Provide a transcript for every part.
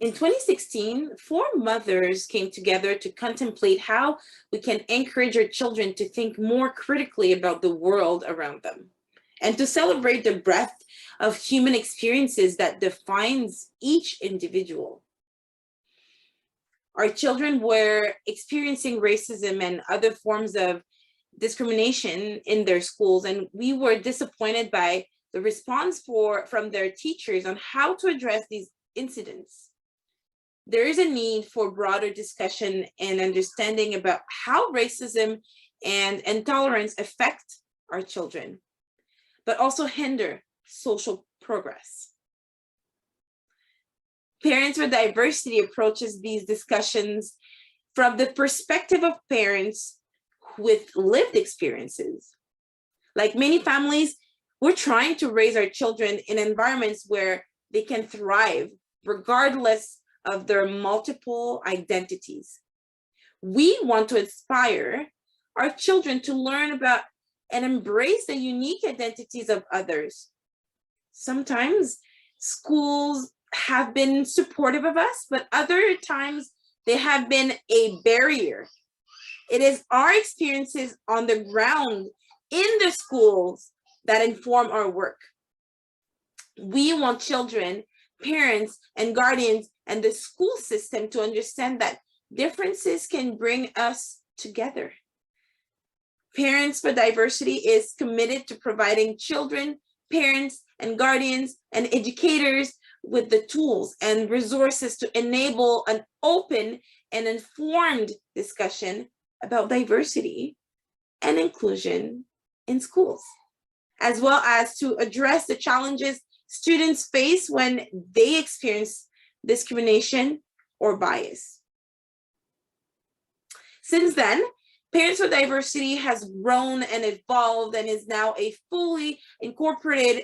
In 2016, four mothers came together to contemplate how we can encourage our children to think more critically about the world around them and to celebrate the breadth of human experiences that defines each individual. Our children were experiencing racism and other forms of discrimination in their schools, and we were disappointed by the response from their teachers on how to address these incidents. There is a need for broader discussion and understanding about how racism and intolerance affect our children, but also hinder social progress. Parents for Diversity approaches these discussions from the perspective of parents with lived experiences. Like many families, we're trying to raise our children in environments where they can thrive regardless of their multiple identities. We want to inspire our children to learn about and embrace the unique identities of others. Sometimes schools have been supportive of us, but other times they have been a barrier. It is our experiences on the ground in the schools that inform our work. We want children, parents, and guardians and the school system to understand that differences can bring us together. Parents for Diversity is committed to providing children, parents, and guardians and educators with the tools and resources to enable an open and informed discussion about diversity and inclusion in schools, as well as to address the challenges students face when they experience discrimination or bias. Since then, Parents for Diversity has grown and evolved and is now a fully incorporated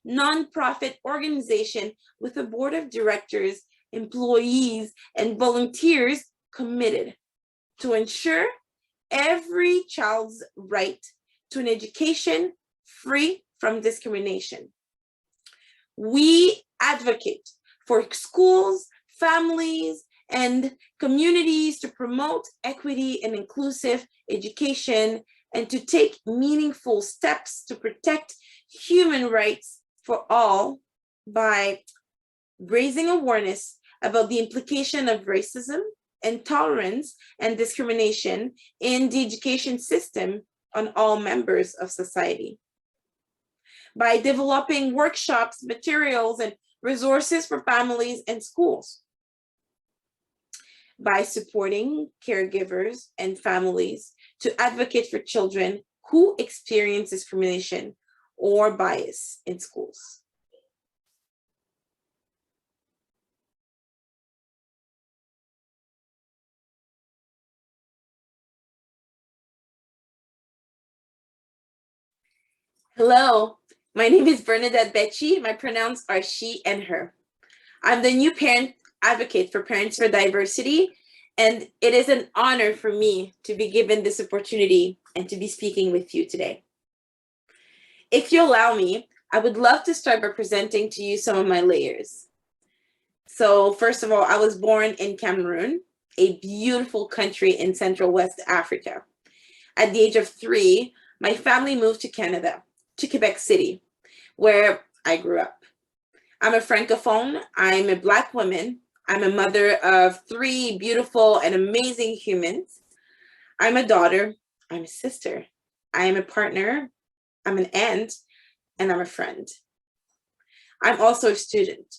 nonprofit organization with a board of directors, employees, and volunteers committed to ensure every child's right to an education free from discrimination. We advocate for schools, families, and communities to promote equity and inclusive education and to take meaningful steps to protect human rights for all by raising awareness about the implication of racism, intolerance, and discrimination in the education system on all members of society. By developing workshops, materials, and resources for families and schools. By supporting caregivers and families to advocate for children who experience discrimination or bias in schools. Hello, my name is Bernadette Becci. My pronouns are she and her. I'm the new parent advocate for Parents for Diversity, and it is an honor for me to be given this opportunity and to be speaking with you today. If you allow me, I would love to start by presenting to you some of my layers. So first of all, I was born in Cameroon, a beautiful country in Central West Africa. At the age of 3, my family moved to Canada, to Quebec City, where I grew up. I'm a Francophone, I'm a Black woman, I'm a mother of 3 beautiful and amazing humans. I'm a daughter, I'm a sister, I am a partner, I'm an aunt, and I'm a friend. I'm also a student.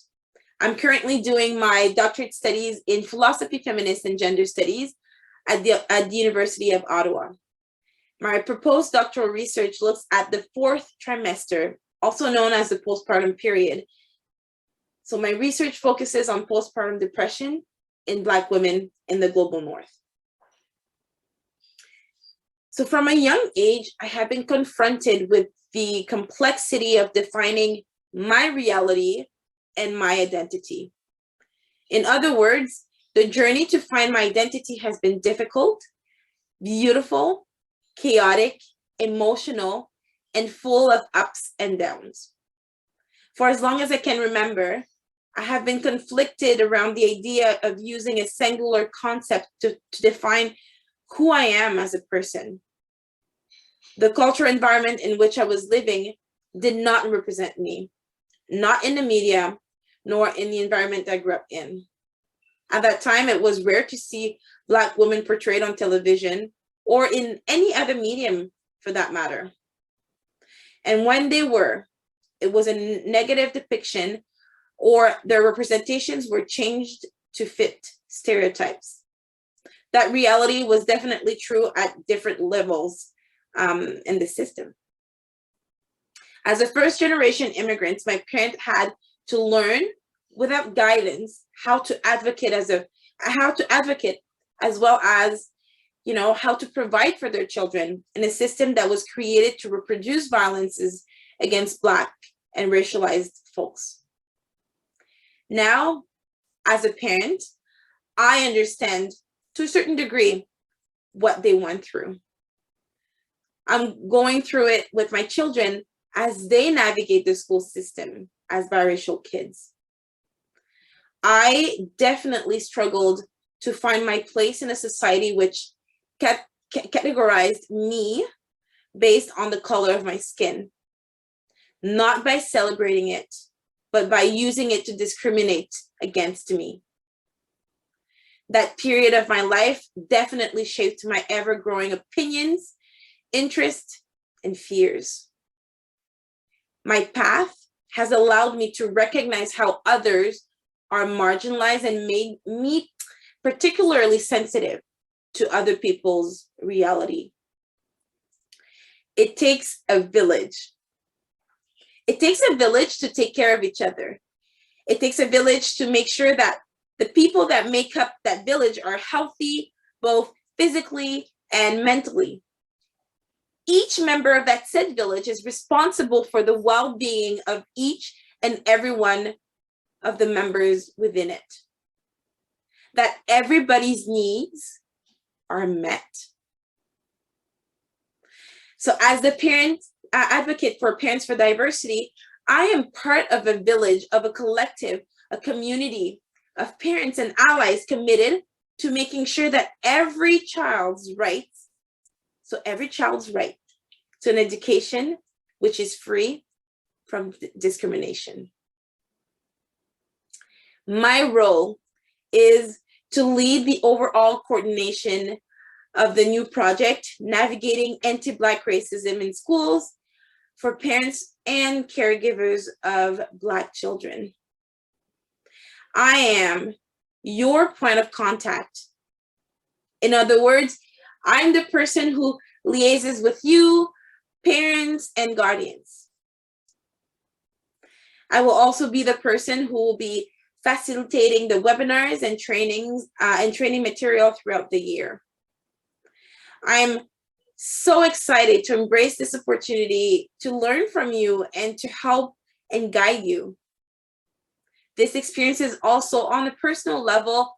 I'm currently doing my doctorate studies in philosophy, feminist, and gender studies at the University of Ottawa. My proposed doctoral research looks at the 4th trimester, also known as the postpartum period. So my research focuses on postpartum depression in Black women in the global North. So from a young age, I have been confronted with the complexity of defining my reality and my identity. In other words, the journey to find my identity has been difficult, beautiful, chaotic, emotional, and full of ups and downs. For as long as I can remember, I have been conflicted around the idea of using a singular concept to define who I am as a person. The cultural environment in which I was living did not represent me, not in the media, nor in the environment I grew up in. At that time, it was rare to see Black women portrayed on television or in any other medium for that matter. And when they were, it was a negative depiction, or their representations were changed to fit stereotypes. That reality was definitely true at different levels in the system. As a first generation immigrant, my parents had to learn without guidance how to advocate as well as how to provide for their children in a system that was created to reproduce violences against Black and racialized folks. Now, as a parent, I understand to a certain degree what they went through. I'm going through it with my children as they navigate the school system as biracial kids. I definitely struggled to find my place in a society which categorized me based on the color of my skin, not by celebrating it, but by using it to discriminate against me. That period of my life definitely shaped my ever-growing opinions, interests, and fears. My path has allowed me to recognize how others are marginalized and made me particularly sensitive to other people's reality. It takes a village. It takes a village to take care of each other. It takes a village to make sure that the people that make up that village are healthy, both physically and mentally. Each member of that said village is responsible for the well-being of each and every one of the members within it. That everybody's needs are met. So as the parent advocate for Parents for Diversity, I am part of a village, of a collective, a community of parents and allies committed to making sure that every child's right to an education which is free from discrimination. My role is to lead the overall coordination of the new project, Navigating Anti-Black Racism in Schools for Parents and Caregivers of Black Children. I am your point of contact. In other words, I'm the person who liaises with you, parents, and guardians. I will also be the person who will be facilitating the webinars and trainings and training material throughout the year. I'm so excited to embrace this opportunity to learn from you and to help and guide you. This experience is also on a personal level,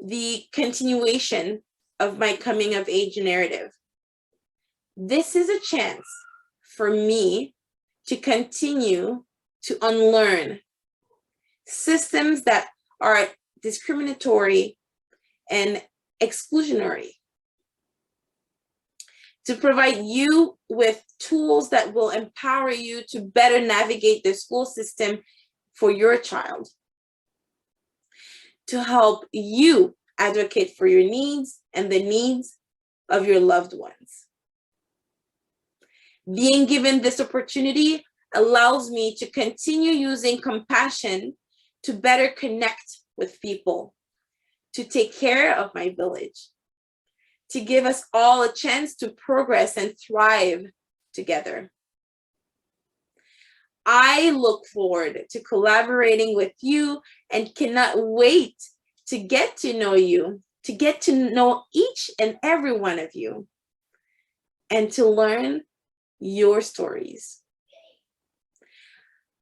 the continuation of my coming of age narrative. This is a chance for me to continue to unlearn systems that are discriminatory and exclusionary, to provide you with tools that will empower you to better navigate the school system for your child, to help you advocate for your needs and the needs of your loved ones. Being given this opportunity allows me to continue using compassion to better connect with people, to take care of my village, to give us all a chance to progress and thrive together. I look forward to collaborating with you and cannot wait to get to know you, to get to know each and every one of you, and to learn your stories.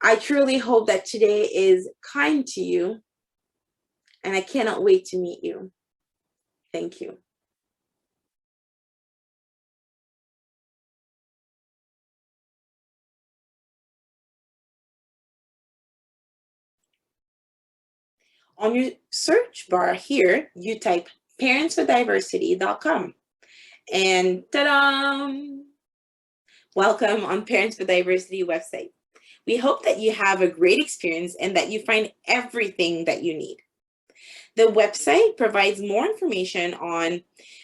I truly hope that today is kind to you, and I cannot wait to meet you. Thank you. On your search bar here, you type parentsfordiversity.com and ta-da! Welcome on Parents for Diversity website. We hope that you have a great experience and that you find everything that you need. The website provides more information on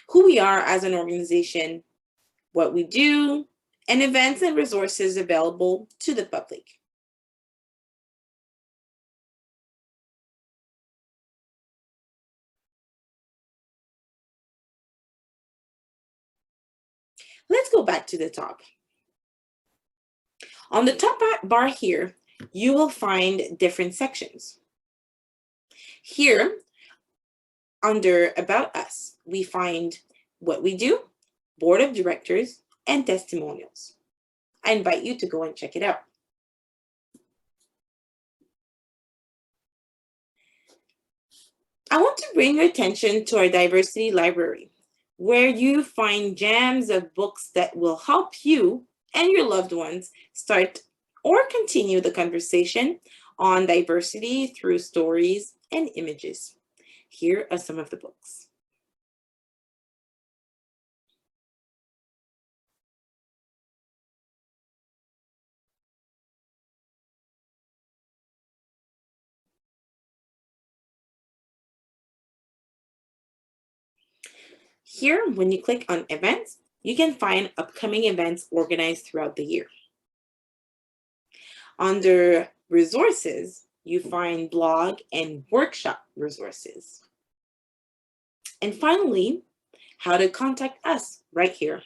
who we are as an organization, what we do, and events and resources available to the public. Let's go back to the top. On the top bar here, you will find different sections. Here, under About Us, we find what we do, board of directors, and testimonials. I invite you to go and check it out. I want to bring your attention to our diversity library, where you find gems of books that will help you and your loved ones start or continue the conversation on diversity through stories and images. Here are some of the books. Here, when you click on events, you can find upcoming events organized throughout the year. Under resources, you find blog and workshop resources. And finally, how to contact us right here.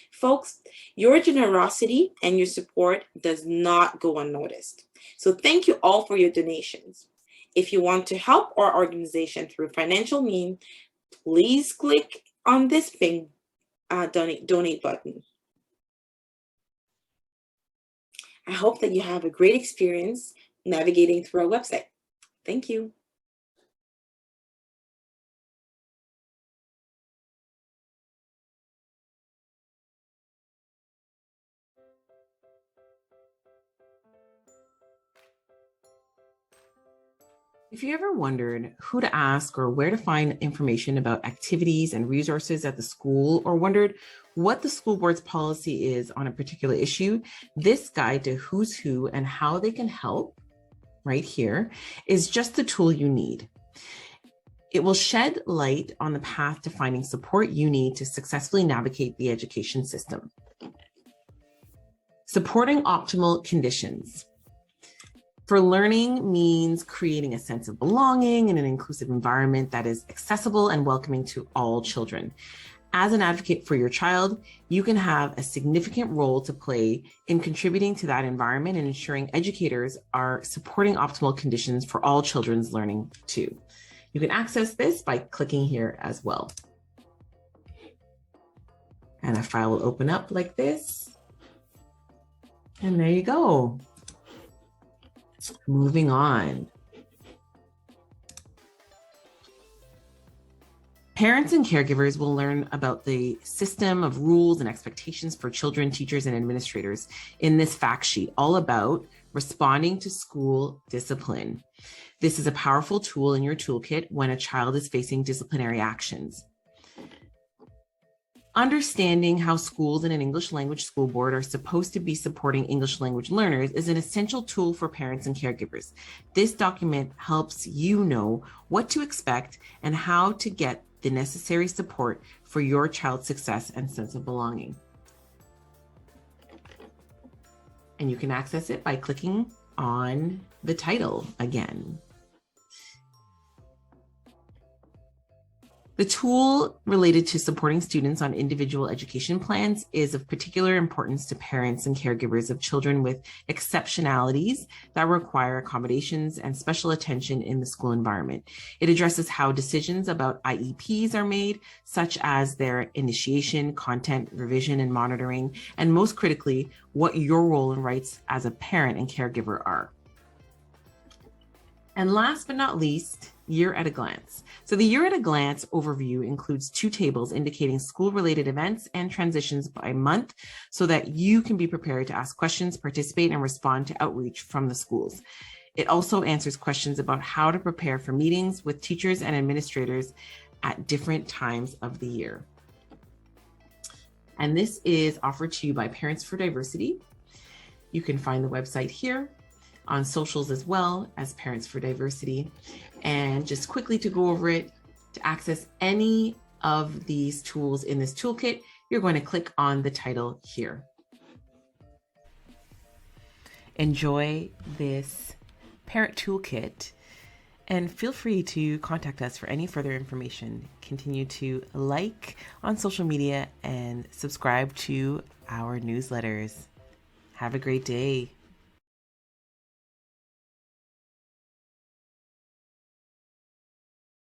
Folks, your generosity and your support does not go unnoticed. So thank you all for your donations. If you want to help our organization through financial means, please click on this pink donate button. I hope that you have a great experience navigating through our website. Thank you. If you ever wondered who to ask or where to find information about activities and resources at the school, or wondered what the school board's policy is on a particular issue, this guide to who's who and how they can help right here is just the tool you need. It will shed light on the path to finding support you need to successfully navigate the education system. Supporting optimal conditions. For learning means creating a sense of belonging in an inclusive environment that is accessible and welcoming to all children. As an advocate for your child, you can have a significant role to play in contributing to that environment and ensuring educators are supporting optimal conditions for all children's learning too. You can access this by clicking here as well. And a file will open up like this. And there you go. Moving on. Parents and caregivers will learn about the system of rules and expectations for children, teachers, and administrators in this fact sheet, all about responding to school discipline. This is a powerful tool in your toolkit when a child is facing disciplinary actions. Understanding how schools and an English language school board are supposed to be supporting English language learners is an essential tool for parents and caregivers. This document helps you know what to expect and how to get the necessary support for your child's success and sense of belonging. And you can access it by clicking on the title again. The tool related to supporting students on individual education plans is of particular importance to parents and caregivers of children with exceptionalities that require accommodations and special attention in the school environment. It addresses how decisions about IEPs are made, such as their initiation, content, revision, and monitoring, and most critically, what your role and rights as a parent and caregiver are. And last but not least, Year at a glance. So the year at a glance overview includes 2 tables indicating school-related events and transitions by month so that you can be prepared to ask questions, participate, and respond to outreach from the schools. It also answers questions about how to prepare for meetings with teachers and administrators at different times of the year. And this is offered to you by Parents for Diversity. You can find the website here, on socials as well as Parents for Diversity. And just quickly to go over it, to access any of these tools in this toolkit, you're going to click on the title here. Enjoy this parent toolkit and feel free to contact us for any further information. Continue to like on social media and subscribe to our newsletters. Have a great day.